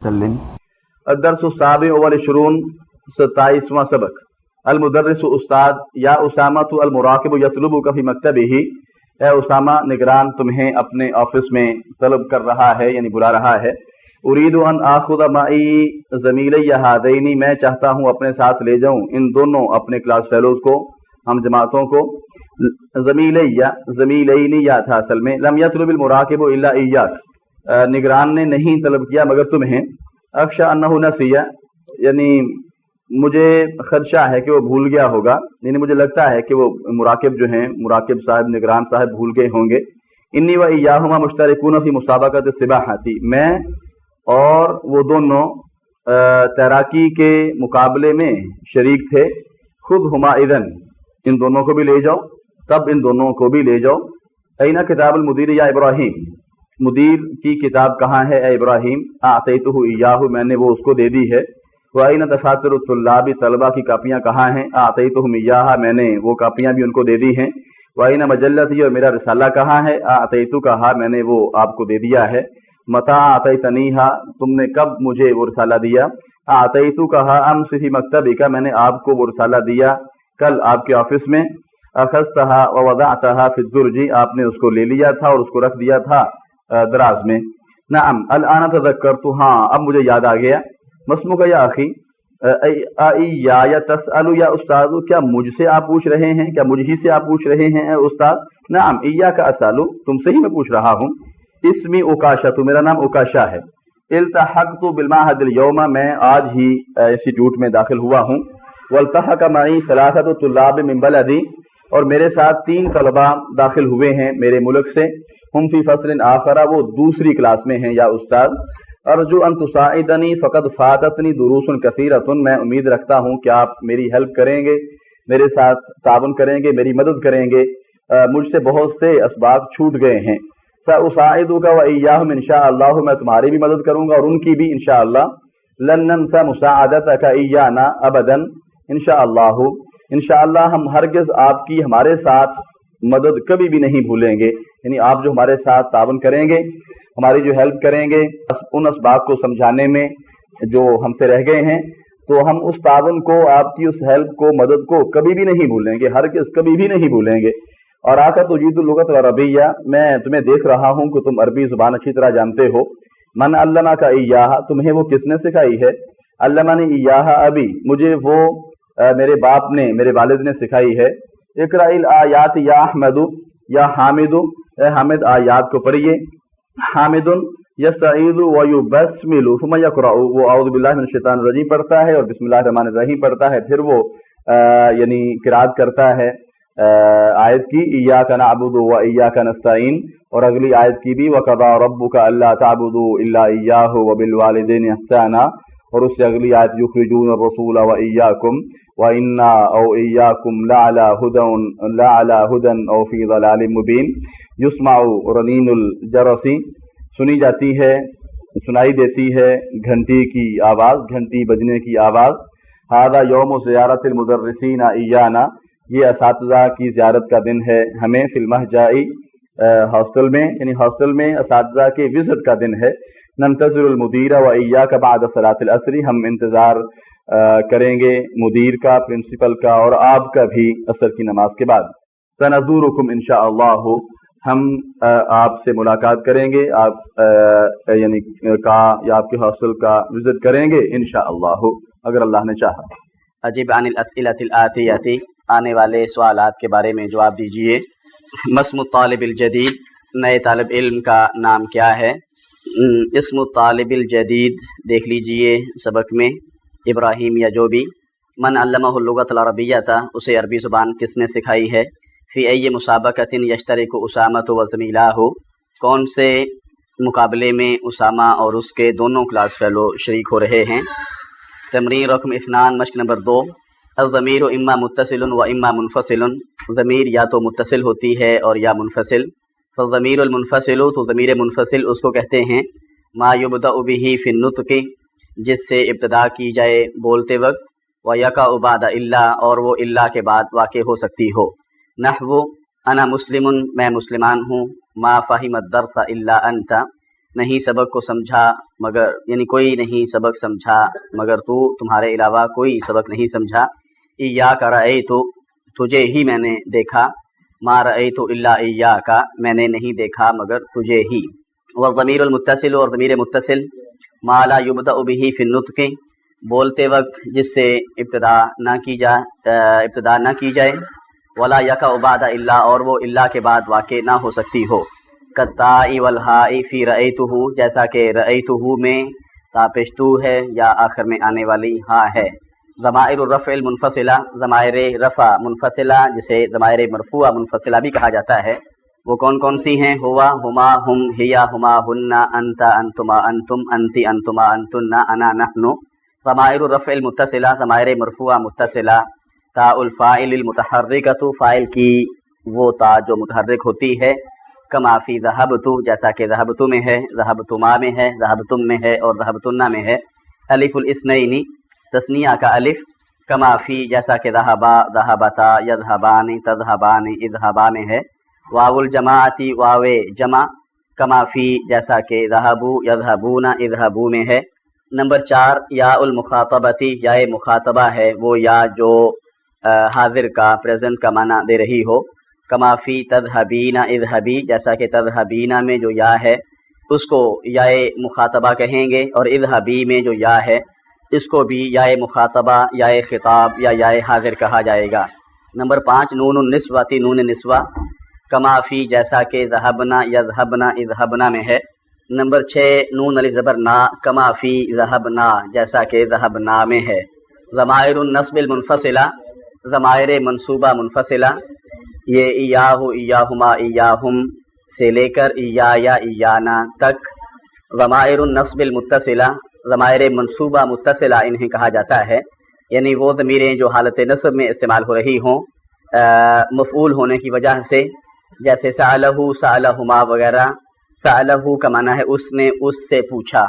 सल्लिम। Others साबिअ वल इशरून 27वां सबक। अलमुदर्रिस उस्ताद या उसामा तो अलमुराकिब यतलुबुका फी मक्तबिही। ए उसामा, निगरान तुम्हें अपने ऑफिस में तलब कर रहा है, यानी बुला रहा है। उरीदु अन आखुद माई ज़मीलैया हादैनी, मैं चाहता हूँ अपने साथ ले जाऊँ इन दोनों अपने क्लास फेलोज को, हम जमातों को। ज़मीलैया ज़मीलैनी या था असल में। लम यतलुबिल मुराकिबु इल्ला इय्याक, निगरान ने नहीं तलब किया मगर तुम्हें। अख्शा अन्नहु नसिया, यानी मुझे खदशा है कि वो भूल गया होगा, यानी मुझे लगता है कि वो मुराकिब जो हैं, मुराकिब साहब, निगरान साहब भूल गए होंगे। इन्नी व इय्याहुमा मुश्तरिकून फी मुसाबक़त सिबाहती, मैं और वो दोनों तैराकी के मुकाबले में शरीक थे। खुद हुमा इदन, इन दोनों को भी ले जाओ, तब इन दोनों को भी ले जाओ। ऐना किताबुल मुदीर या इब्राहीम, मुदीर की किताब कहाँ है ए इब्राहीम। आतैतुहु इय्याहु, मैंने वो उसको दे दी है। व ऐना दफातिरु तुल्लाबी, तलबा की कापियाँ कहाँ हैं। आतैतुहुम इय्याहा, मैंने वो कापियाँ भी उनको दे दी हैं। व ऐना मजल्लती, और मेरा रिसाला कहाँ है। आतैतुकहा, मैंने वो आपको दे दिया है। मता आतैतनीहा, तुमने कब मुझे वो रिसाला दिया। आतैतुकहा अम्स फी मक्तबिका, मैंने आपको वो रिसाला दिया कल आपके ऑफिस में। अखज़तहा व वज़अतहा फी दुर्जी, आपने उसको ले लिया था और उसको रख दिया था दराज में। नअम अल आना तज़क्करतु, हाँ अब मुझे याद आ गया। मस्मुका या अखी या तसअलु या उस्तादु, क्या मुझसे आप पूछ रहे हैं, क्या मुझ ही से आप पूछ रहे हैं उस्ताद। नअम इय्याका असअलु, तुमसे ही मैं पूछ रहा हूँ। इस्मी उकाशा, तो मेरा नाम उकाशा है। इल्तहक़तु बिल माहदिल यौमा, मैं आज ही इंस्टीट्यूट में दाखिल हुआ हूँ। वल्तहक़ मई सलासतु तुल्लाब मिन बलदी, और मेरे साथ 3 तलबा दाखिल हुए हैं मेरे मुल्क से। हम फी फस्लिन आखरा, वो दूसरी क्लास में हैं या उस्ताद। अर्जु अन तुसाइदनी फ़क़द फ़ाततनी दुरूसन कसीरतुन, मैं उम्मीद रखता हूँ कि आप मेरी हेल्प करेंगे, मेरे साथ ताबन करेंगे, मेरी मदद करेंगे। मुझसे बहुत से असबाब छूट गए हैं। सउसाइदुका व इय्याहुम इंशाअल्लाह, मैं तुम्हारी भी मदद करूँगा और उनकी भी इंशाअल्लाह। लन नंसा मुसाअदतका इय्याना अबदन इंशाअल्लाह, इंशाअल्लाह हम हरगिज़ आपकी हमारे साथ मदद कभी भी नहीं भूलेंगे। यानी आप जो हमारे साथ ताबन करेंगे, हमारी जो हेल्प करेंगे उन असबाब को समझाने में जो हमसे रह गए हैं, तो हम उस ताबन को, आपकी उस हेल्प को, मदद को कभी भी नहीं भूलेंगे, हरगिज़ कभी भी नहीं भूलेंगे। और आका तुजीदुल लुगत व रबिया, मैं तुम्हें देख रहा हूँ कि तुम अरबी जुबान अच्छी तरह जानते हो। मन अल्लमा का इय्याहा, तुम्हें वो किसने सिखाई है। अल्लमानी इय्याहा अबी, मुझे वो मेरे बाप ने, मेरे वालिद ने सिखाई है। इक़राइल आयात या अहमदु या हामिदु, ए हामिद आयात को पढ़िए। हामिदुन यस्तईज़ु व युबस्मिलु सुम्मा यक़रअु, वो औज़ु बिल्लाहि मिनश शैतानिर रजीम पढ़ता है और बिस्मिल्लाहिर रहमानिर रहीम पढ़ता है, फिर वो यानी क़िराअत करता है आयत की इय्याका नअबुदु व इय्याका नस्तईन, और अगली आयत की भी वक़ज़ा रब्बुका अल्ला तअबुदू इल्ला इय्याहु व बिल वालिदैनि इहसाना, और उससे अगली आयत युख़रिजून रसूला व इय्याकुम व इन्ना औ इय्याकुम लअला हुदन औ फी ज़लालिम मुबीन। युस्माउ रनीनुल जरसी, सुनी जाती है, सुनाई देती है घंटी की आवाज़, घंटी बजने की आवाज़। हादा यौम ज़ियारतिल मुदर्रिसीन इय्याना, ये असातिज़ा की ज़ियारत का दिन है हमें। फिल महजाई, हॉस्टल में, यानी हॉस्टल में असातिज़ा के विज़िट का दिन है। नंतज़िरुल मुदीरा व इय्याका बाद सलातिल असरी, हम इंतज़ार करेंगे मुदीर का, प्रिंसिपल का और आपका भी असर की नमाज के बाद। सनज़ूरुकुम इंशाअल्लाह, हम आपसे मुलाकात करेंगे, आप यानी का या आपके हॉस्टल का विजिट करेंगे इंशाअल्लाह, अगर अल्लाह ने चाहा। अजीब अनिल अस्इलतिल आतियती, आने वाले सवालात के बारे में जवाब दीजिए। मस्मु तालिबिल जदीद, नए तालिब इल्म का नाम क्या है। इस्मु तालिबिल जदीद देख लीजिए सबक में, इब्राहीम या जो भी। मन अल्लमहुल लुगतल अरबिय्यता, उसे अरबी ज़ुबान किसने सिखाई है। फ़ी अय्यि मुसाबक़तिन यश्तरिकु उसामतु व ज़मीलाहु, कौन से मुकाबले में उसामा और उसके दोनों क्लास फेलो शरीक हो रहे हैं। तमरीन रकम इस्नान, मश्क नंबर 2। अज़मीर इम्मा मुत्तसिलुन व इम्मा मुनफ़सिलुन, ज़मीर या तो मुत्तसिल होती है और या मुनफ़सिल। फ़ज़मीरुल मुनफ़सिलु, तो ज़मीर मुनफ़सिल उसको कहते हैं मा युबदअु बिही फ़ी नुत्क़ि, जिससे इब्तिदा की जाए बोलते वक्त। व यक़अउ बाद इल्ला, और वो इल्ला के बाद वाक़े हो सकती हो। नहवु अना मुस्लिमुन, मैं मुसलमान हूँ। मा फ़हिमद दर्सा इल्ला अंता, نہیں سبق کو سمجھا مگر یعنی کوئی نہیں سبق سمجھا مگر تو، تمہارے علاوہ کوئی سبق نہیں سمجھا. ایاک رأیت، تجھے ہی میں نے دیکھا. ما رأیت الا ایاک، میں نے نہیں دیکھا مگر تجھے ہی. والضمیر المتصل، اور ضمیر متصل ما لا یبدأ به فی النطق، بولتے وقت جس سے ابتدا نہ کی جائے. ولا یقع بعد الا، اور وہ الا کے بعد واقع نہ ہو سکتی ہو. کالتاء والہاء فی رأیتہ، جیسا کہ رأیتہ میں تا پیش تو ہے یا آخر میں آنے والی ہاں ہے. ضمائر الرفع المنفصلہ، ضمائر رفع منفصلہ جسے ضمائر مرفوعہ منفصلہ بھی کہا جاتا ہے، وہ کون کون سی ہیں؟ ہوا، ہما، ہم، ہیا، ہما، ہن، انت، انتما، انتم، انتی، انتما، انتن، انا، نحن. ضمائر الرفع المتصلہ، ضمائر مرفوعہ متصلہ. تاء الفاعل المتحرکۃ، فاعل کی وہ تا جو متحرک ہوتی ہے. کما فی ذہبت، جیسا کہ ذہبت میں ہے، ذہبتما میں ہے، ذہبتم میں ہے اور ذہبتن میں ہے. الف الاثنین، تثنیہ کا الف. کما فی، جیسا کہ ذہبا، ذہبتا، یذہبان، تذہبان، اذہبا میں ہے. واو الجماعت، واو جمع. کما فی، جیسا کہ ذہبوا، یذہبون، اذہبوا میں ہے. نمبر 4 یا المخاطبتی، یا مخاطبہ ہے وہ یا جو حاضر کا پریزنٹ کا معنی دے رہی ہو. کما فی تذہبین اذہبی، جیسا کہ تذہبین میں جو یا ہے اس کو یا مخاطبہ کہیں گے، اور اذہبی میں جو یا ہے اس کو بھی یا مخاطبہ، یا خطاب یا حاضر کہا جائے گا. نمبر 5 نون النسوۃ، نون نسوہ. کما فی، جیسا کہ ذہبنا، یذہبنا، اذہبنا میں ہے. نمبر 6 نون علی زبر نا، کما فی ذہبنا، جیسا کہ ذہبنا میں ہے. ضمائر النصب المنفصلہ، ضمائر منصوبہ منفصلہ. یہ ایاہ، ایاہما، ایاہم سے لے کر ایایا، ایانا تک. ضمائر النصب المتصلہ، ضمائر منصوبہ متصلہ انہیں کہا جاتا ہے، یعنی وہ ضمیریں جو حالت نصب میں استعمال ہو رہی ہوں مفعول ہونے کی وجہ سے، جیسے سألہ، سألہما وغیرہ. سألہ کا معنی ہے اس نے اس سے پوچھا،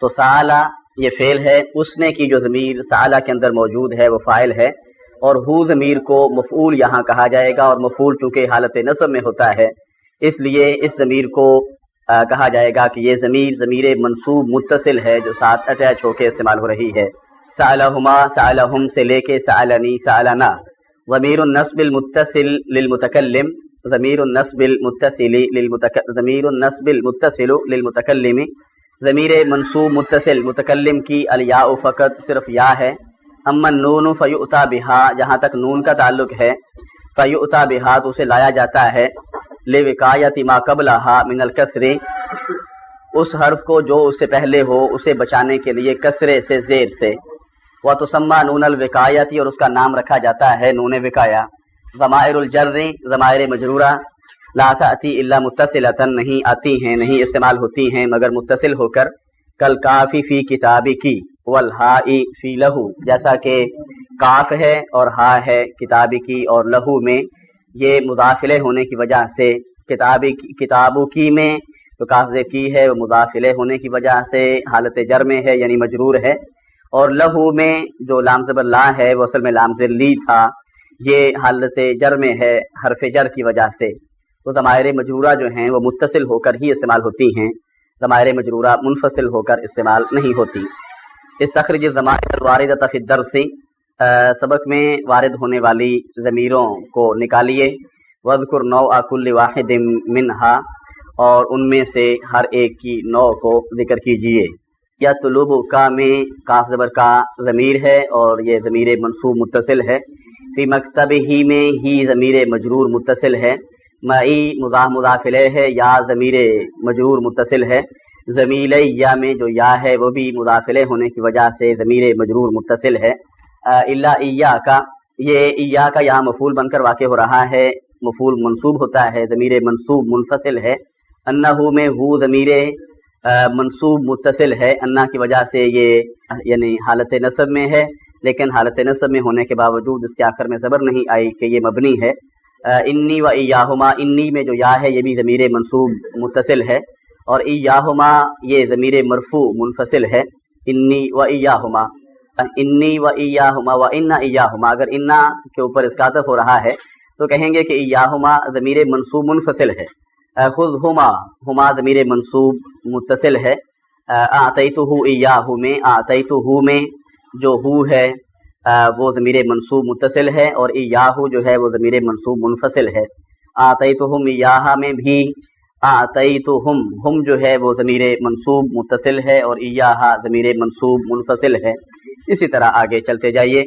تو سألہ یہ فعل ہے، اس نے کی جو ضمیر سألہ کے اندر موجود ہے وہ فاعل ہے، اور ہو ضمیر کو مفعول یہاں کہا جائے گا، اور مفعول چونکہ حالت نصب میں ہوتا ہے اس لیے اس ضمیر کو کہا جائے گا کہ یہ ضمیر منصوب متصل ہے جو ساتھ اٹیچ ہو کے استعمال ہو رہی ہے. سألہما، سألہم سے لے کے سألنی، سألنا. ضمیر النصب المتصل للمتکلم، ضمیر النصب المتصل للمتکلم. ضمیر منصوب متصل متکلم کی الیاء فقط صرف یا ہے. اما النون فیؤتی بہا، جہاں تک نون کا تعلق ہے فیؤتی بہا تو اسے لایا جاتا ہے. لوقایت ما قبلہا من الکسر، اس حرف کو جو اس سے پہلے ہو اسے بچانے کے لیے کسرے سے، زیر سے. وتسمى نون الوقایتی، اور اس کا نام رکھا جاتا ہے نون وقایا. ضمائر الجر، ضمائر مجرورہ. لا تأتی الا متصلۃ، نہیں آتی ہیں، نہیں استعمال ہوتی ہیں مگر متصل ہو کر. کالکاف فی کتابکی والہاء فی لہو، جیسا کہ کاف ہے اور ہا ہے کتابی کی اور لہو میں، یہ مضافلے ہونے کی وجہ سے. کتابو کی میں تو کاف کی ہے، وہ مضافلے ہونے کی وجہ سے حالت جر میں ہے یعنی مجرور ہے. اور لہو میں جو لام زبر لا ہے وہ اصل میں لام زبر لی تھا، یہ حالت جر میں ہے حرف جر کی وجہ سے. تو ضمائر مجرورہ جو ہیں وہ متصل ہو کر ہی استعمال ہوتی ہیں، ضمائر مجرورہ منفصل ہو کر استعمال نہیں ہوتی. استخرج الضمائر الواردۃ فی الدرس، سبق میں وارد ہونے والی ضمیروں کو نکالیے. واذکر نوع کل واحد منہا، اور ان میں سے ہر ایک کی نوع کو ذکر کیجیے. یطلب کا میں کاف زبر کا ضمیر ہے اور یہ ضمیر منصوب متصل ہے. فی مکتب ہی میں ہی ضمیر مجرور متصل ہے. معی مضاف الیہ ہے، یا ضمیر مجرور متصل ہے. ضمیل یا میں جو یا ہے وہ بھی مضاف الیہ ہونے کی وجہ سے ضمیر مجرور متصل ہے. الا ایاک، یہ ایاک یہاں مفعول بن کر واقع ہو رہا ہے، مفعول منصوب ہوتا ہے، ضمیر منصوب منفصل ہے. انہ میں ہو ضمیر منصوب متصل ہے، انا کی وجہ سے یہ یعنی حالت نصب میں ہے، لیکن حالت نصب میں ہونے کے باوجود اس کے آخر میں زبر نہیں آئی کہ یہ مبنی ہے. انی و ایاہما، انی میں جو یا ہے یہ بھی ضمیر منصوب متصل ہے، اور ایاہما یہ ضمیر مرفوع منفصل ہے. انی و ایاہما، انی و ایاہما و انا ایاہما. اگر انا کے اوپر اس کا عطف ہو رہا ہے تو کہیں گے کہ ایاہما ضمیر منصوب منفصل ہے، खुद हुमा ज़मीर मंसूब मुत्तसिल है, आतैतुहु इय्याहु में आतैतुहु में जो हु है वो ज़मीर मंसूब मुत्तसिल है और इय्याहु जो है वो ज़मीर मंसूब मुनफसिल है। आतैतुहुम इय्याहा में भी आतैतुहुम हम जो है वो ज़मीर मंसूब मुत्तसिल है और इय्याहा ज़मीर मंसूब मुनफसिल है। इसी तरह आगे चलते जाइए।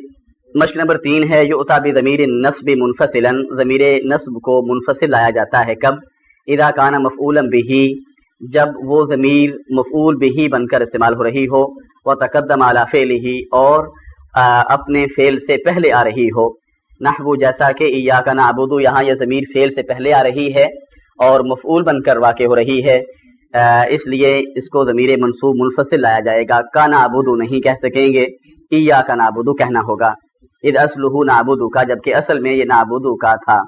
मश्क नंबर 3 है युअता बि ज़मीर नस्ब मुनफसिलन, ज़मीर नस्ब को मुनफसिल लाया जाता है कब? इज़ा काना मफ़ऊलन बिही, जब वो ज़मीर मफ़ऊल बिही बनकर इस्तेमाल हो रही हो, व तक़द्दम अला फ़ेलिही और अपने फ़ेल से पहले आ रही हो। नहवु जैसा कि इय्याका नअबुदु, यहाँ यह ज़मीर फ़ेल से पहले आ रही है और मफ़ऊल बनकर वाक़े हो रही है, इसलिए इसको ज़मीर मंसूब मुनफसिल लाया जाएगा। का नअबुदु नहीं कह सकेंगे, इय्याका नअबुदु कहना होगा। इद अस्लुहु नअबुदु का, जबकि असल में ये नअबुदु का था।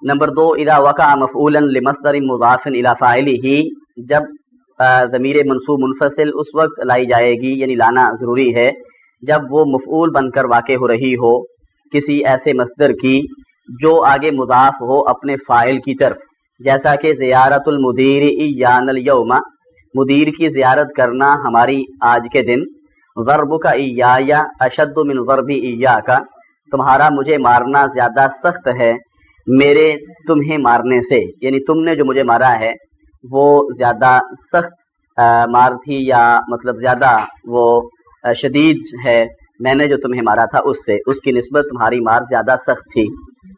नंबर 2, इदा वक़अ मफ़ऊलन लिमस्दरिन मुज़ाफ़िन इला फ़ाइलिही, जब ज़मीर मंसूब मुनफसिल उस वक्त लाई जाएगी, यानी लाना ज़रूरी है जब वो मफ़ऊल बनकर वाक़े हो रही हो किसी ऐसे मस्दर की जो आगे मुज़ाफ़ हो अपने फ़ाइल की तरफ, जैसा कि ज़ियारतुल मुदीर इय्यानल यौमा, मुदीर की ज़ियारत करना हमारी आज के दिन। ज़र्बुका इय्याया अशद्दु मिन ज़र्बी इय्याका, तुम्हारा मुझे मारना ज़्यादा सख्त है मेरे तुम्हें मारने से, यानी तुमने जो मुझे मारा है वो ज़्यादा सख्त मार थी, या मतलब ज़्यादा वो शदीद है मैंने जो तुम्हें मारा था उससे, उसकी निस्बत तुम्हारी मार ज़्यादा सख्त थी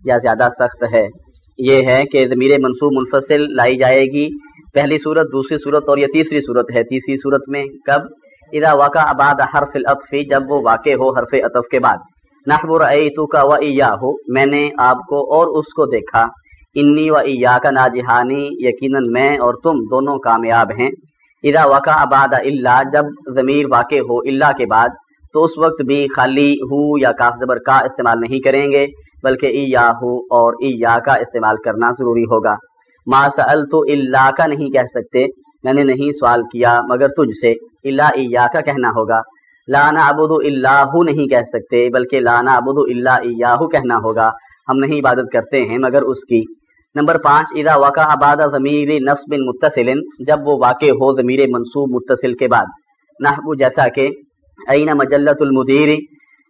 या ज़्यादा सख्त है। ये है कि ज़मीर मंसूब मुनफसिल लाई जाएगी पहली सूरत, दूसरी सूरत और ये तीसरी सूरत है। तीसरी सूरत में कब? इज़ा वक़अ बाद हर्फ़िल अत्फ़ी, जब वो वाक़े हो हर्फ़ अतफ़ के बाद। नहवु रअयतुका व इय्याहु, मैंने आपको और उसको देखा। इन्नी व इय्याका नाजिहानी, यकीनन मैं और तुम दोनों कामयाब हैं। इज़ा वक़अ बाद इल्ला, जब ज़मीर वाक़े हो इल्ला के बाद, तो उस वक्त भी खाली हु या काफ ज़बर का इस्तेमाल नहीं करेंगे, बल्कि इय्याहु और इय्याका इस्तेमाल करना ज़रूरी होगा। मा सअलतु इल्ला का नहीं कह सकते, मैंने नहीं सवाल किया मगर तुझसे, इल्ला इय्याका कहना होगा। ला नअबुदु इल्लाहु नहीं कह सकते, बल्कि ला नअबुदु इल्ला इय्याहु कहना होगा, हम नहीं इबादत करते हैं मगर उसकी। नंबर 5, इज़ा वक़अ बाद ज़मीर नस्बिन मुत्तसिलिन, जब वो वाक़े हो ज़मीर मंसूब मुत्तसिल के बाद। नहवु जैसा कि ऐना मजल्लतुल मुदीर,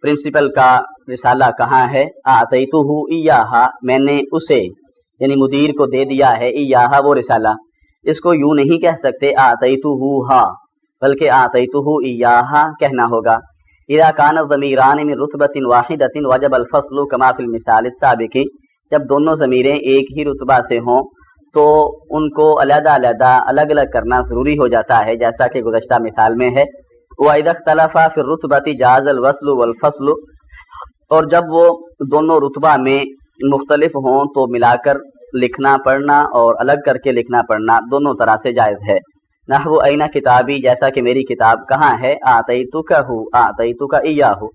प्रिंसिपल का रिसाला कहाँ है? आतैतुहु इय्याहा, मैंने उसे यानी मुदीर को दे दिया है, इय्याहा वो रिसाला। इसको यूं नहीं कह सकते आतैतुहु हा, बल्कि आतैतुहु इय्याहा कहना होगा। इज़ा कान ज़मीरान मिन रुतबतिन वाहिदतिन वजब अल फ़स्लु कमा फ़िल मिसाल अस्साबिक़ी, जब दोनों ज़मीरें एक ही रुतबा से हों तो उनको अलग अलग करना ज़रूरी हो जाता है, जैसा कि गुज़श्ता मिसाल में है। व इज़ा इख्तलफ़ा फ़िर रुतबति जाज़ल वस्लु वल फ़स्लु, और जब वो दोनों रुतबा में मुख्तलिफ हों तो मिलाकर लिखना पढ़ना और अलग करके लिखना पढ़ना दोनों तरह से जायज़ है। नहवु ऐना किताबी, जैसा कि मेरी किताब कहाँ है? आतैतुकहु आतैतुका इय्याहु।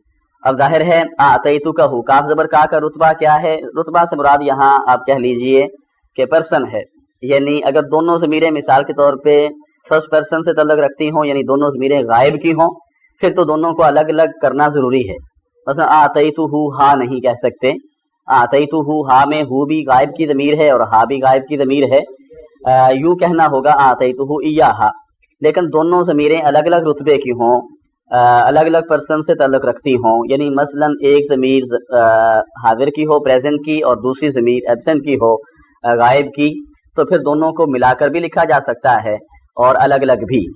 अब जाहिर है आतैतुकहु, काफ ज़बर का रुतबा क्या है? रुतबा से मुराद यहाँ आप कह लीजिए कि पर्सन है, यानी अगर दोनों ज़मीरें मिसाल के तौर पे फर्स्ट पर्सन से तल्लुक़ रखती हों, यानी दोनों ज़मीरें गायब की हों, फिर तो दोनों को अलग अलग करना ज़रूरी है। मसलन आतैतुहु हा नहीं कह सकते, आतैतुहु हा में हु भी गायब की ज़मीर है और हा भी गायब की ज़मीर है, यूँ कहना होगा आतैतुहु इय्याहा। लेकिन दोनों ज़मीरें अलग अलग रुतबे की हों, अलग अलग पर्सन से तल्लुक़ रखती हों, यानी मसलन एक ज़मीर हाज़िर की हो प्रेजेंट की और दूसरी ज़मीर एब्सेंट की हो गायब की, तो फिर दोनों को मिलाकर भी लिखा जा सकता है और अलग अलग भी।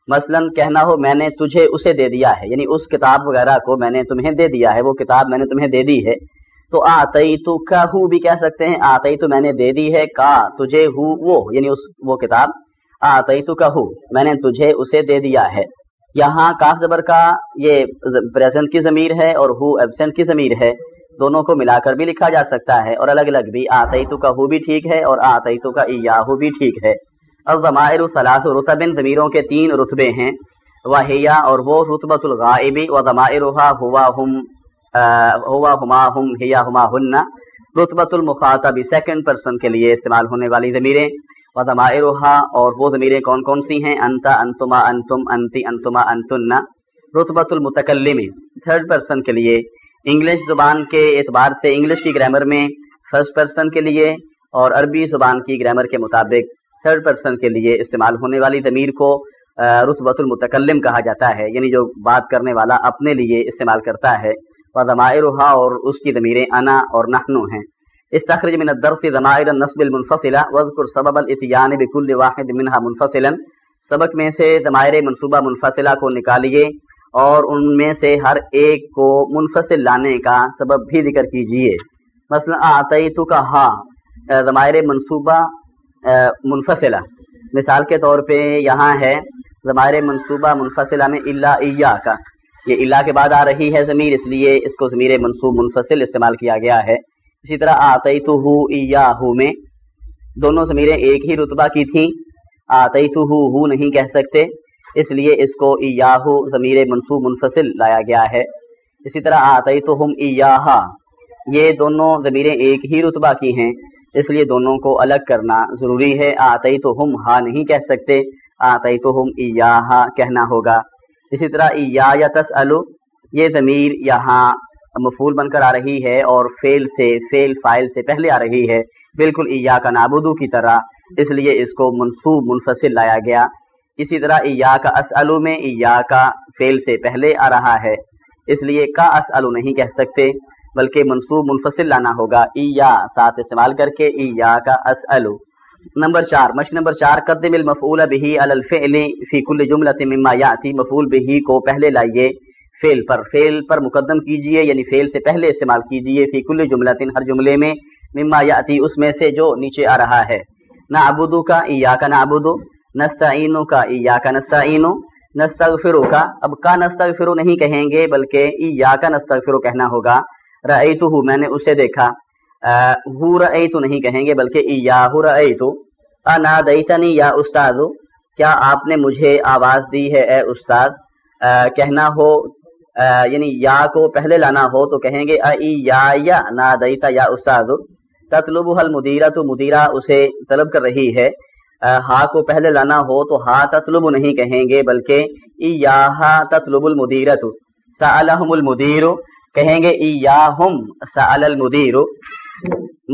मसलन कहना हो मैंने तुझे उसे दे दिया है, यानी उस किताब वगैरह को मैंने तुम्हें दे दिया है, वो किताब मैंने तुम्हें दे दी है, तो आतैतुकहु भी कह सकते हैं, आतैतु मैंने दे दी है, का तुझे हु वो, यानी उस वो किताब, आतैतुकहु मैंने तुझे उसे दे दिया है। यहाँ काफ ज़बर का ये प्रेजेंट की ज़मीर है और हु एब्सेंट की ज़मीर है, दोनों को मिलाकर भी लिखा जा सकता है और अलग अलग भी। आतैतुकहु भी ठीक है और आतैतुका इय्याहु भी ठीक है। अब ज़माइरु सलासु रुतबिन, ज़मीरों के 3 रुतबे हैं, वहिया और वो रुतबतुल गाइबी, व ज़माइरुहा हुवा हुम हुवा हुमा हुम हिया हुमा हुन्ना, रुतबतुल मुखातबी सेकंड पर्सन के लिए इस्तेमाल होने वाली ज़मीरें, व ज़माइरुहा और वो ज़मीरें कौन कौन सी हैं? अंता अंतुमा अंतुम अंती अंतुमा अंतुन्ना, रुतबतुल मुतकल्लिमी थर्ड पर्सन के लिए, इंग्लिश ज़ुबान के एतबार से इंग्लिश की ग्रामर में फर्स्ट पर्सन के लिए और अरबी ज़ुबान की ग्रामर के मुताबिक تھرڈ پرسن کے لیے استعمال ہونے والی ضمیر کو رتبۃ المتکلم کہا جاتا ہے، یعنی جو بات کرنے والا اپنے لیے استعمال کرتا ہے۔ وضمائرها، اور اس کی ضمیریں انا اور نحن ہیں۔ استخرج من الدرس ضمائر النصب المنفصلہ واذکر سبب الاتیان بكل واحد منها منفصلا، سبق میں سے ضمائر منصوبہ منفصلہ کو نکالیے اور ان میں سے ہر ایک کو منفصل لانے کا سبب بھی ذکر کیجیے۔ مثلا اعطیتک ہا، ضمائر منصوبہ منفصلہ، مثال کے طور پہ یہاں ہے ضمائر منصوبہ منفصلہ میں الا ایاک، یہ الا کے بعد آ رہی ہے ضمیر، اس لیے اس کو ضمیر منصوب منفصل استعمال کیا گیا ہے۔ اسی طرح اعطیتہ ایاہ میں دونوں ضمیریں ایک ہی رتبہ کی تھیں، اعطیتہ ہو نہیں کہہ سکتے، اس لیے اس کو ایاہ ضمیر منصوب منفصل لایا گیا ہے۔ اسی طرح اعطیتہم ایاہا، یہ دونوں ضمیریں ایک ہی رتبہ کی ہیں، اس لیے دونوں کو الگ کرنا ضروری ہے۔ اعطیتہم ہا نہیں کہہ سکتے، اعطیتہم ایاہا کہنا ہوگا۔ اسی طرح ایایا تسألو، یہ ضمیر یہاں مفعول بن کر آ رہی ہے اور فعل فاعل سے پہلے آ رہی ہے، بالکل ایاک نعبدو کی طرح، اس لیے اس کو منصوب منفصل لایا گیا۔ اسی طرح ایاک اسألو میں ایاک فعل سے پہلے آ رہا ہے، اس لیے کا اسألو نہیں کہہ سکتے بلکہ منصوب منفصل لانا ہوگا، ایا ساتھ استعمال کر کے ایاک اسألو۔ نمبر 4، مشق نمبر 4، قدم المفعول به علی الفعل فی کل جملۃ مما یاتی، مفعول به کو پہلے لائیے فعل پر مقدم کیجئے، یعنی فعل سے پہلے استعمال کیجئے، فی کل جملۃ ہر جملے میں، مما یاتی اس میں سے جو نیچے آ رہا ہے۔ نعبدک ایاک نعبد، نستعینک ایاک نستعین، نستغفرک، اب کا نستغفر نہیں کہیں گے بلکہ ایاک نستغفر کہنا ہوگا۔ رأیتہ، میں نے اسے دیکھا، ہو رأیت نہیں کہیں گے بلکہ ایاہ رأیت۔ انادیتنی یا استاد، کیا آپ نے مجھے آواز دی ہے اے استاد، کہنا ہو یعنی یا کو پہلے لانا ہو تو کہیں گے ایایا نادیت یا استاد۔ تطلبها المدیرۃ، مدیرہ اسے طلب کر رہی ہے، ہا کو پہلے لانا ہو تو ہا تطلب نہیں کہیں گے بلکہ ایاہ تطلب المدیرۃ۔ سألہم المدیر، کہیں گے ایاہم سأل المدیر۔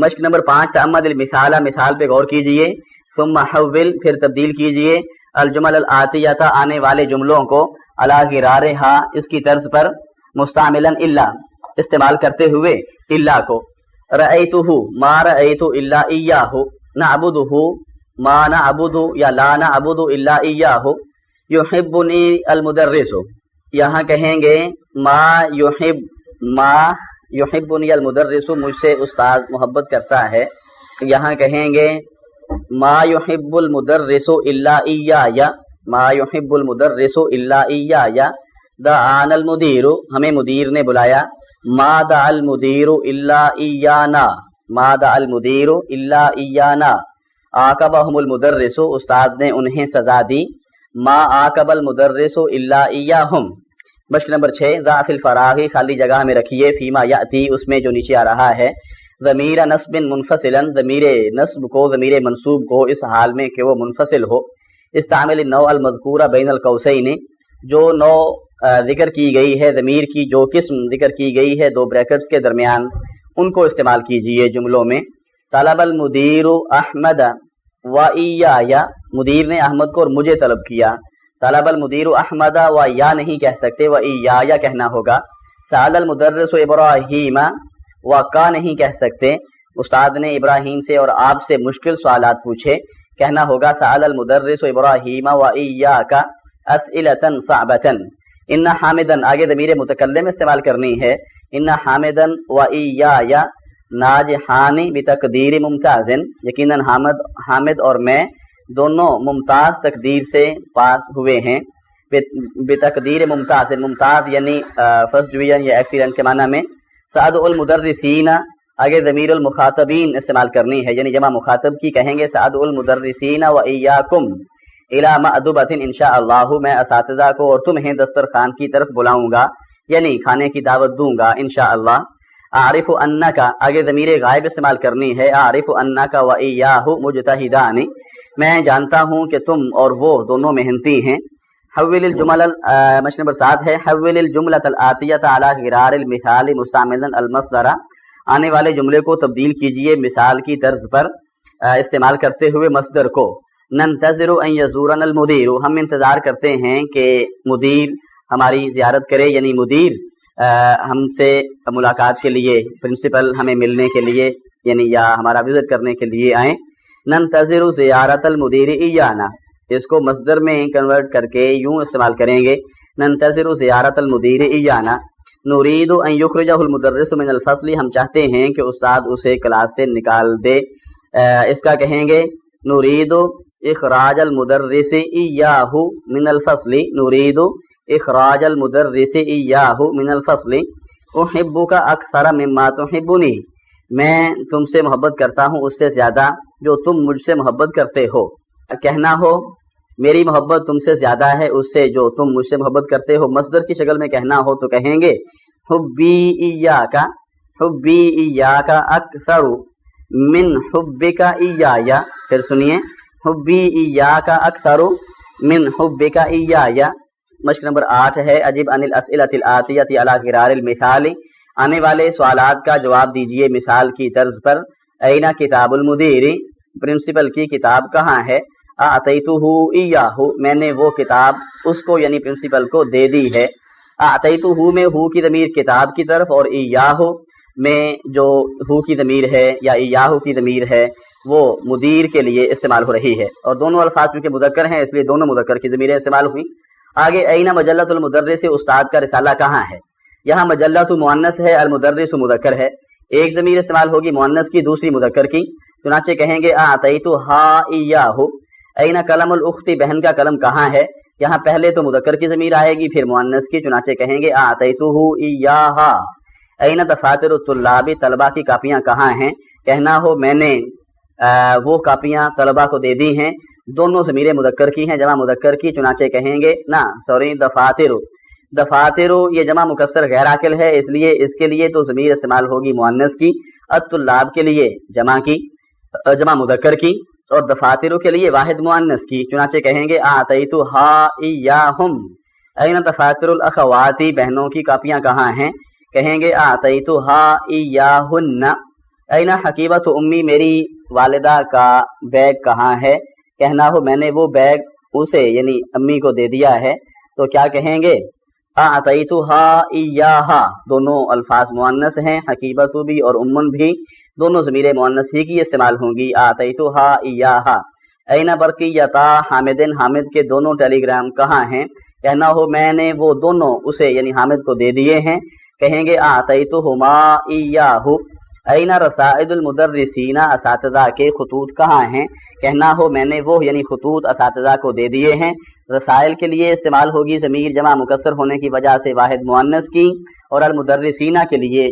مشق نمبر 5، تعمد المثال، مثال پہ غور کیجئے، ثم حول، پھر تبدیل کیجئے، الجمل الآتیہ، آنے والے جملوں کو، علی غرارہا، اس کی طرز پر، مستعملا الا، استعمال کرتے ہوئے الا کو۔ رأیتہ، ما رأیت الا ایاہ، نعبدہ، ما نعبد یا لا نعبد الا ایاہ، یحبنی المدرس، یہاں کہیں گے ما یحبنی المدرس، مجھ سے استاد محبت کرتا ہے، یہاں کہیں گے ما یحب المدرس الا ایایا، ما یحب المدرس الا ایایا۔ دعانا المدیر، ہمیں مدیر نے بلایا، ما دعا المدیر الا ایانا، ما دعا المدیر الا ایانا۔ عاقبہم المدرس، استاد نے انہیں سزا دی، ما عاقب المدرس الا ایاہم۔ مشق نمبر 6، ضعف الفراغ، خالی جگہ میں رکھیے، فیما یاتی، اس میں جو نیچے آ رہا ہے، ضمیر نصب منفصلا، ضمیر نصب کو، ضمیر منصوب کو اس حال میں کہ وہ منفصل ہو۔ استعمل النوع المذکورہ بین القوسین، جو نوع ذکر کی گئی ہے، ضمیر کی جو قسم ذکر کی گئی ہے 2 بریکٹس کے درمیان، ان کو استعمال کیجئے جملوں میں۔ طلب المدیر احمد و ایایا، مدیر نے احمد کو اور مجھے طلب کیا۔ طلب المدیر احمد و یا نہیں کہہ سکتے، و ایایا کہنا ہوگا۔ سأل المدرس ابراہیم، و کا نہیں کہہ سکتے، استاد نے ابراہیم سے اور آپ سے مشکل سوالات پوچھے، کہنا ہوگا سأل المدرس ابراہیم و ایاک اسئلۃ صعبۃ۔ ان حامدا، آگے ضمیر متکلم استعمال کرنی ہے، ان حامدا و ایایا ناجحان بتقدیر ممتاز، یقیناً حامد اور میں دونوں ممتاز تقدیر سے پاس ہوئے ہیں۔ بتقدیر ممتاز، ممتاز یعنی فرسٹ ڈویژن یا ایکسیلنٹ کے معنی میں۔ سعد المدرسین، آگے ضمیر المخاطبین استعمال کرنی ہے، یعنی جمع مخاطب کی، کہیں گے سعد المدرسین و ایاکم الی مأدبۃ انشاء اللہ، میں اساتذہ کو اور تمہیں دسترخوان کی طرف بلاؤں گا، یعنی کھانے کی دعوت دوں گا انشاء اللہ۔ اعرف انک، آگے ضمیر غائب استعمال کرنی ہے، اعرف انک و ایاہ مجتہدان، میں جانتا ہوں کہ تم اور وہ دونوں محنتی ہیں۔ حول الجمل، مشق نمبر 7 ہے، حول الجملۃ الآتیۃ علی غرار المثال مستعملا المصدر، آنے والے جملے کو تبدیل کیجئے مثال کی طرز پر استعمال کرتے ہوئے مصدر کو۔ नंतज़िरु अन यज़ूरना अल-मुदीर, हम इंतज़ार करते हैं कि मुदीर हमारी ज़ियारत करे, यानी मुदीर हमसे मुलाकात के लिए, प्रिंसिपल हमें मिलने के लिए यानी या हमारा विजिट करने के लिए आए। नंतज़िरु ज़ियारतल मुदीर इयाना, इसको मस्दर में कन्वर्ट करके यूं इस्तेमाल करेंगे, नंतज़िरु ज़ियारतल मुदीर इयाना नुरीदु अन युखरिजहुल मुदर्रिसु मिनल फ़स्ली, हम चाहते हैं कि उस्ताद उसे क्लास से निकाल दे। इसका कहेंगे नुरीदु इखराजल मुदर्रिसि इय्याहु मिनल फ़स्ली, नुरीदु इखराजल मुदर्रिसि इय्याहु मिनल फ़स्ली, उहिब्बुका अक्सर मिम्मा तुहिब्बुनी, मैं तुमसे मोहब्बत करता हूँ उससे ज़्यादा जो तुम मुझसे मोहब्बत करते हो। कहना हो मेरी मोहब्बत तुमसे ज़्यादा है उससे जो तुम मुझसे मोहब्बत करते हो। मस्दर की शक्ल में कहना हो तो कहेंगे हुब्बी इय्याका, हुब्बी इय्याका अक्सरु मिन हुब्बिका इय्याया। फिर सुनिए, हुब्बी इय्याका अक्सरु मिन हुब्बिका इय्याया। मश्क नंबर 8 है, अजिब अनिल अस्इलतिल आतियति अला गिरारिल मिसाली, आने वाले सवालात का जवाब दीजिए मिसाल की तर्ज पर। ऐना किताबुल मुदीरी, प्रिंसिपल की किताब कहाँ है। आतैतुहु इय्याहु, मैंने वो किताब उसको यानी प्रिंसिपल को दे दी है। आतैतुहु में हु की ज़मीर किताब की तरफ और इय्याहु में जो हु की ज़मीर है या इय्याहु की ज़मीर है वो मुदीर के लिए इस्तेमाल हो रही है, और दोनों अल्फाज चूंकि मुदक्कर हैं इसलिए दोनों मुदक्कर की ज़मीरें इस्तेमाल हुई। आगे ऐना मजल्लतुल मुदर्रिस, उस्ताद का रिसाला कहाँ है। यहाँ मजल्लतु मुअन्नस है, अल मुदर्रिस मुदक्कर है, एक ज़मीर इस्तेमाल होगी मुअन्नस की दूसरी मुदक्कर की, चुनाचे कहेंगे आतैतु हा इय्याहु। ऐना कलमुल उख्ती, बहन का कलम कहाँ है। यहाँ पहले तो मुदक्कर की ज़मीर आएगी फिर मुअन्नस की, चुनाचे कहेंगे आतैतुहु इय्याहा। ऐना दफातिरुत तुल्लाबी, तलबा की कापियाँ कहाँ हैं। कहना हो मैंने वो कापियाँ तलबा को दे दी हैं, दोनों ज़मीरें मुदक्कर की हैं, जमा मुदक्कर की, चुनाचे कहेंगे ना सॉरी दफातिरु, दफातिरु ये जमा मुकस्सर गैर आकिल है इसलिए इसके लिए तो ज़मीर इस्तेमाल होगी मुअन्नस की, अत-तुल्लाब के लिए जमा मुदक्कर की, और दफातिरु के लिए वाहिद मुअन्नस की, चुनाचे कहेंगे आतैतु हा इय्याहुम। ऐना दफातिरुल अखवाती, बहनों की कापियाँ कहाँ हैं। कहेंगे आतैतु हा इय्याहुन्ना। ऐना हकीबतु उम्मी, मेरी वालिदा का बैग कहाँ है। कहना हो मैंने वो बैग उसे यानी अम्मी को दे दिया है, तो क्या कहेंगे आतैतुहा इय्याहा, दोनों अल्फाज मुअन्नस हैं, हकीबतु भी और उम्मुन भी दोनों ज़मीरें मुअन्नस ही की इस्तेमाल होंगी, आतैतुहा इय्याहा। ऐना बरकियता हामिदिन, हामिद के दोनों टेलीग्राम कहाँ हैं। कहना हो मैंने वो दोनों उसे यानी हामिद को दे दिए हैं। कहेंगे आतैतुहुमा इय्याहु। ऐना रसाइदुल मुदर्रिसीना, असातिज़ा के खतूत कहाँ हैं। कहना हो मैंने वो यानी खतूत असातिज़ा को दे दिए हैं। रसाइल के लिए इस्तेमाल होगी ज़मीर जमा मुकस्सर होने की वजह से वाहिद मुअन्नस की, और अल मुदर्रिसीना के लिए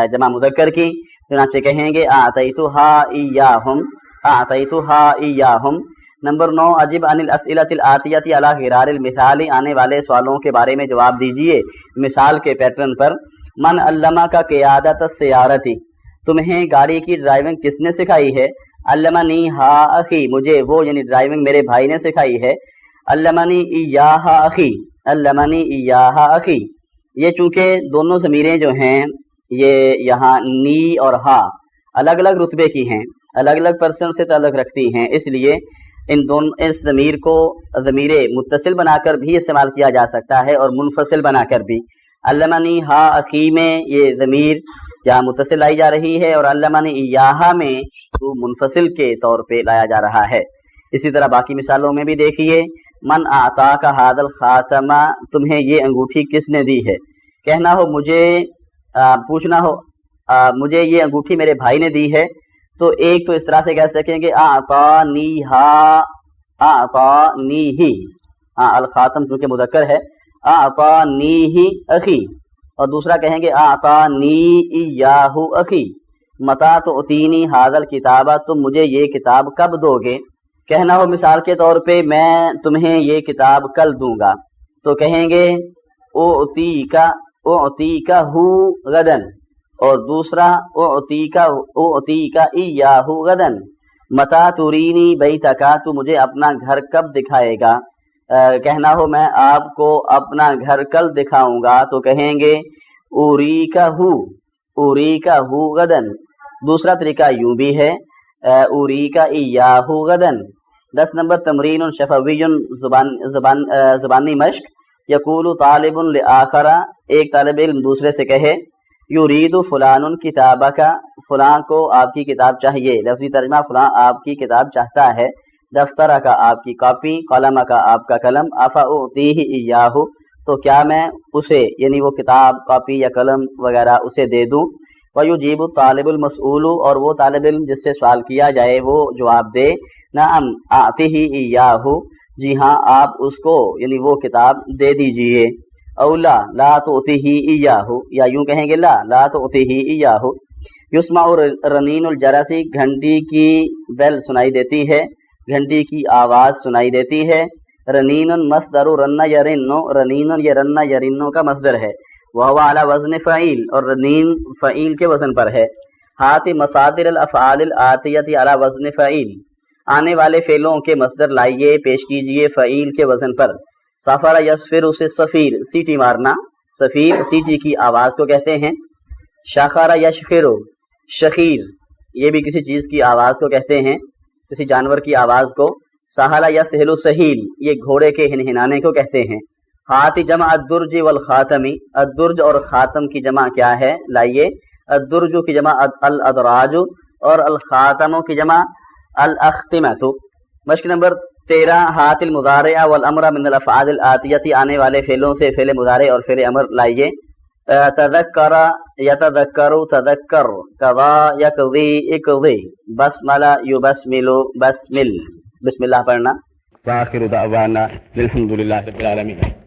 जमा मुदक्कर की, चुनाचे कहेंगे आतैतुहा इय्याहुम, आतैतुहा इय्याहुम। नंबर 9, अजिब अनिल अस्इलतिल आतियति अला गिरारिल मिसाली, आने वाले सवालों के बारे में जवाब दीजिए मिसाल के पैटर्न पर। मन अल्लमा का क़ियादत सयारती, तुम्हें गाड़ी की ड्राइविंग किसने सिखाई है। अल्लमनी हा अखी, मुझे वो यानी ड्राइविंग मेरे भाई ने सिखाई है। अल्लमनी इय्याहा अखी, अल्लमनी इय्याहा अखी। ये चूंकि दोनों ज़मीरें जो हैं ये यहाँ नी और हा अलग अलग रुतबे की हैं, अलग अलग पर्सन से ताल्लुक़ रखती हैं, इसलिए इस ज़मीर को ज़मीर मुत्तसिल बनाकर भी इस्तेमाल किया जा सकता है और मुनफसिल बनाकर भी। अल्लमनी हा अखी में ये ज़मीर या मुत्तसिल लाई जा रही है और अल्लमनी इय्याहा में तो मुनफसिल के तौर पे लाया जा रहा है। इसी तरह बाकी मिसालों में भी देखिए, मन आता का हादल खातमा, तुम्हें ये अंगूठी किसने दी है। कहना हो मुझे पूछना हो मुझे ये अंगूठी मेरे भाई ने दी है, तो एक तो इस तरह से कह सकेंगे आता नी हा, आता नी ही, अल खातम चूंकि मुदक्कर है, आता नी ही अखी, और दूसरा कहेंगे आता नी इय्याहु अखी। मता तो उतीनी हादल किताबा, तुम मुझे ये किताब कब दोगे। कहना हो मिसाल के तौर पे मैं तुम्हें ये किताब कल दूंगा, तो कहेंगे उतीका हु गदन, और दूसरा उतीका इय्याहु गदन। मता तुरीनी बैतका, तू मुझे अपना घर कब दिखाएगा। कहना हो मैं आपको अपना घर कल दिखाऊंगा, तो कहेंगे उरीका हु गदन। दूसरा तरीका यूं भी है उरीका इय्याहु गदन, 10 نمبر تمرین شفوی زبانی مشق یقول طالب لآخر ایک طالب علم دوسرے سے کہے یرید فلان کتابک فلاں کو آپ کی کتاب چاہیے لفظی ترجمہ فلاں آپ کی کتاب چاہتا ہے دفتر کا آپ کی کاپی قلم کا آپ کا قلم افاعطیہ ایاہ تو کیا میں اسے یعنی وہ کتاب کاپی یا قلم وغیرہ اسے دے دوں ویجیب الطالب المسئول اور وہ طالب علم جس سے سوال کیا جائے وہ جواب دے نعم اعطیہ ایاہ جی ہاں آپ اس کو یعنی وہ کتاب دے دیجئے اولا لا تعطیہ ایاہ یا یوں کہیں گے لا تعطیہ ایاہ یسمع رنین الجرس گھنٹی کی بیل سنائی دیتی ہے گھنٹی کی آواز سنائی دیتی ہے رنین مصدر رن یرن رنین یہ رن یرنو کا مصدر ہے وہو علی وزن فعیل اور رنین فعیل کے وزن پر ہے ہاتھ مصادر الافعال الآتیۃ علی وزن فعیل آنے والے فعلوں کے مصدر لائیے پیش کیجئے فعیل کے وزن پر سفر یسفر اسے سفیر سیٹی مارنا سفیر سیٹی کی آواز کو کہتے ہیں شخر یشخر شخیر یہ بھی کسی چیز کی آواز کو کہتے ہیں کسی جانور کی آواز کو سہلا یا سہل سہیل یہ گھوڑے کے ہنہنانے کو کہتے ہیں ہاتھ جمع الدرج والخاتمی الدرج اور خاتم کی جمع کیا ہے لائیے الدرج کی جمع الادراج اور الخاتم کی جمع الاختمۃ مشق نمبر 13 ہاتھ المضارع والامر من الافعال الآتیۃ آنے والے فعلوں سے فعل مضارع اور فعل امر لائیے تذکر یتذکر تذکر قضا یقضی اقضی بسمل یبسمل بسمل بسم اللہ پڑھنا وآخر دعوانا الحمد للہ رب العالمین.